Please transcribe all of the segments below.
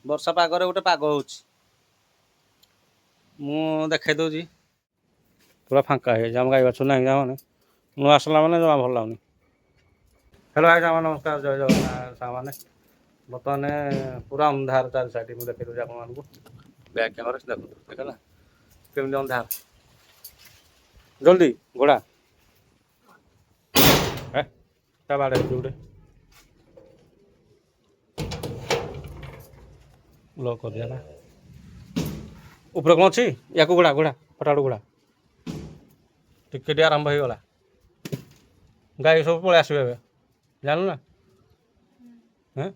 ବର୍ଷା ପାଗରେ ଗୋଟେ ପାଗ ହେଉଛି। ମୁଁ ଦେଖାଇ ଦେଉଛି ପୁରା ଫାଙ୍କା ହେଇଯାଇଛି। ଆମ ଗାଈ ବାଛୁରୀ ନାହିଁ ମାନେ ମୁଁ ଆସିଲା ମାନେ ଜମା ଭଲ ଲାଗୁନି। ହ୍ୟାଲୋ ଆଜ୍ଞା ନମସ୍କାର, ଜୟ ଜଗନ୍ନାଥ ସାଙ୍ଗମାନେ। ବର୍ତ୍ତମାନ ପୁରା ଅନ୍ଧାର ଚାରି ସାଇଡ୍ ମୁଁ ଦେଖାଇ ଦେଉଛି ଆପଣମାନଙ୍କୁ। ବ୍ୟାକ୍ କ୍ୟାମେରା ଦେଖନ୍ତୁ, ଦେଖିଲା କେମିତି ଅନ୍ଧାର। ଜଲ୍ଦି ଘୋଡ଼ା ତା ବାଡ଼େ ହେଉଛି ଗୋଟେ ଲକ୍ କରିଦିଆ ନା ଉପରେ କ'ଣ ଅଛି? ୟାକୁ ଘୋଡ଼ା ଘୋଡ଼ା ଫଟାଫଟ ଘୋଡ଼ା। ଟିକେ ଟିକେ ଆରମ୍ଭ ହେଇଗଲା। ଗାଈ ସବୁ ପଳେଇ ଆସିବେ ଏବେ, ଜାଣିଲୁ ନା? ହଁ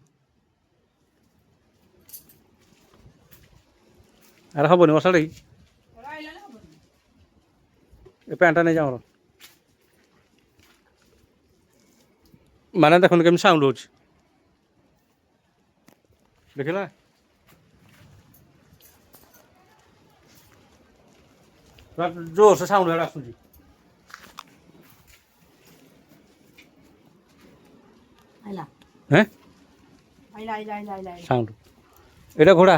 ଆରେ ହବନି ବର୍ଷା ଦେଇ ଏ ପ୍ୟାଣ୍ଟଟା ନେଇଯା ଆମର। ମାନେ ଦେଖନ୍ତୁ କେମିତି ସାଉଣ୍ଡ ହେଉଛି, ଦେଖିଲା? ଜୋରସେ ସାଉଣ୍ଡ ଇଆଡ଼େ ଆସୁଛି। ହେଁ ସାଉଣ୍ଡ ଏଇଟା ଘୋଡ଼ା।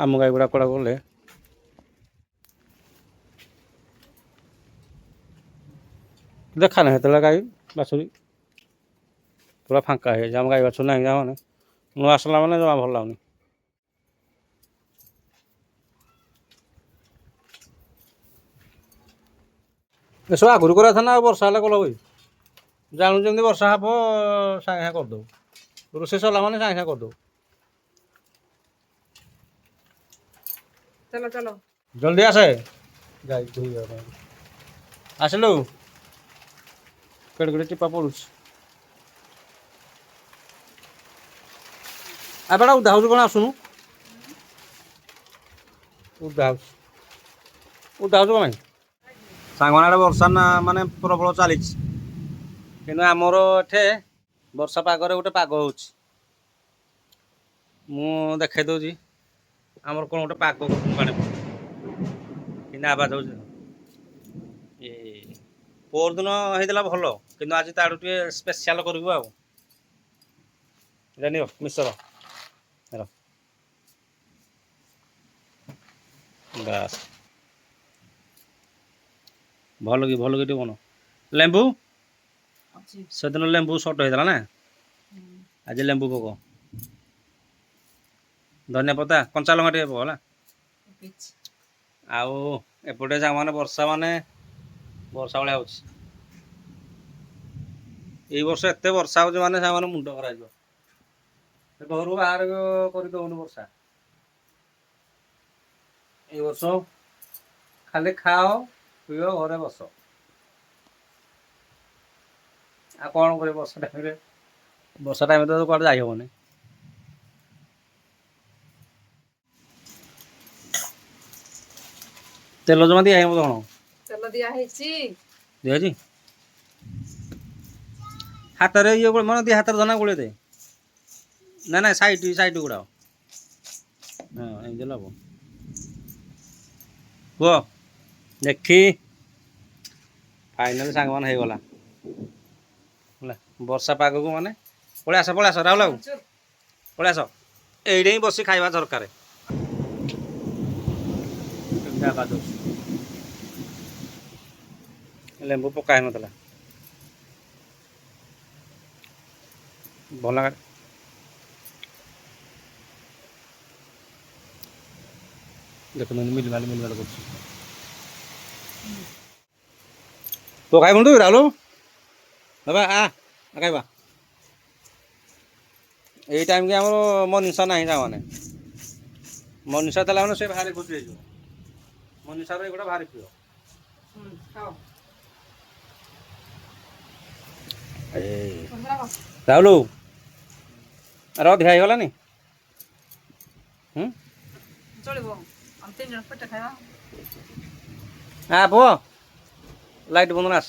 ଆମ ଗାଈ ଗୁଡ଼ା କୁଆଡ଼େ ଗଲେ? ଦେଖା ନାହିଁ ସେତେବେଳେ ଗାଈ ବାଛୁରୀ ପୁରା ଫାଙ୍କା ହେଇଯାଇଛି। ଆମ ଗାଈ ବାଛୁରୀ ନାହିଁ ମାନେ ମୁଁ ଆସିଲା ମାନେ ଜମା ଭଲ ଲାଗୁନି। ଏସବୁ ଆଗରୁ କରିବା ନା ଆଉ ବର୍ଷା ହେଲେ କଲ ହୁଏ। ଜାଣୁ ଯେମିତି ବର୍ଷା ହେବ ସାଙ୍ଗେ ସାଙ୍ଗେ କରିଦେବୁ। ରୋଷେଇ ସରିଲା ମାନେ ସାଙ୍ଗେ ସାଙ୍ଗେ କରିଦେବୁ। ଚାଲ ଚାଲ ଜଲ୍ଦି ଆସେ ଗାଈ ଧୋଇବା ପାଇଁ। ଆସିଲୁ କେଡ଼େ କେଡ଼େ ଟିପା ପଡ଼ୁଛି। ଆବେଡ଼ା ଉଦା ହେଉଛି କ'ଣ? ଆସୁନୁ ଉଦା ହେଉଛି କ'ଣ ପାଇଁ? ସାଙ୍ଗମାନେ ଆଡ଼େ ବର୍ଷା ନା ମାନେ ପ୍ରବଳ ଚାଲିଛି, କିନ୍ତୁ ଆମର ଏଠି ବର୍ଷା ପାଗରେ ଗୋଟେ ପାଗ ହେଉଛି। ମୁଁ ଦେଖାଇ ଦେଉଛି ଆମର କ'ଣ ଗୋଟେ ପାଗ ପାଣି କିନ୍ତୁ ଆବାଜ ହେଉଛି। ଏ ପରଦିନ ହେଇଥିଲା ଭଲ, କିନ୍ତୁ ଆଜି ତାଠୁ ଟିକେ ସ୍ପେଶିଆଲ କରିବୁ ଆଉ। ଜାଣିବ ମିଶ୍ର ବାସ୍ ଭଲ କି ଟିକେ ବନ। ଲେମ୍ବୁ ସେଦିନ ଲେମ୍ବୁ ସର୍ଟ ହେଇଥିଲା ନା, ଆଜି ଲେମ୍ବୁ ପକ। ଧନିଆ ପତ୍ତା କଞ୍ଚା ଲଙ୍କା ଟିକେ ପକ ହେଲା। ଆଉ ଏପଟେ ସାଙ୍ଗମାନେ ବର୍ଷା ଭଳିଆ ହେଉଛି। ଏଇ ବର୍ଷ ଏତେ ବର୍ଷା ହେଉଛି ମାନେ ସାଙ୍ଗମାନେ ମୁଣ୍ଡ ଖରାପ ହେଇଯିବ। ଘରୁ ବାହାର କରିଦେଉନି ବର୍ଷା। ଏ ବର୍ଷ ଖାଲି ଖାଅ ପିଅ ଘରେ ବସ। ଆଉ କ'ଣ କରିବ ବର୍ଷା ଟାଇମରେ ତ କୁଆଡ଼େ ଯାଇ ହେବନି। ତେଲ ଜମା ଦିଆ ହେଇନି କ'ଣ? ତେଲ ଦିଆ ହେଇଛି ହାତରେ ଇଏ ମାନେ ଦି ହାତରେ ଧନା ଗୋଳେଇ ଦେ। ନା ସାଇଟ୍ ଗୁଡ଼ା ହଁ ଏମିତି ହେଲା ହବ। କୁହ ଦେଖି ଫାଇନାଲ ସାଙ୍ଗମାନେ ହେଇଗଲା ହେଲା। ବର୍ଷା ପାଗକୁ ମାନେ ପଳେଇ ଆସ ରାହୁଲ ବାବୁ ପଳେଇ ଆସ। ଏଇଠି ହିଁ ବସି ଖାଇବା ଦରକାର। ଲେମ୍ବୁ ପକା ହେଇନଥିଲା ଭଲ ଲାଗେ। ଦେଖୁନ ମିଲମାଲ କରୁଛି। ତୁ ଖାଇବୁନି ରାହୁଲ ବାବା ଆ ଖାଇବା। ଏଇ ଟାଇମ୍ କି ଆମର ମନୀଷା ନାହିଁ ତାମାନେ ମନୀଷା ଥିଲା ମାନେ ସେ ଭାରି ଖୁସି ହେଇଯିବ। ମନୀଷାର ଏଇଗୁଡ଼ା ଭାରି ପ୍ରିୟ। ରାହୁଲ ଆରେ ଅଧିକା ହେଇଗଲାନି। ଚଳିବ ଆମେ 3 ଜଣ ପେଟେ ଖାଇବା। ପୁଅ ଲାଇଟ୍ ବନ୍ଦ ଆସ।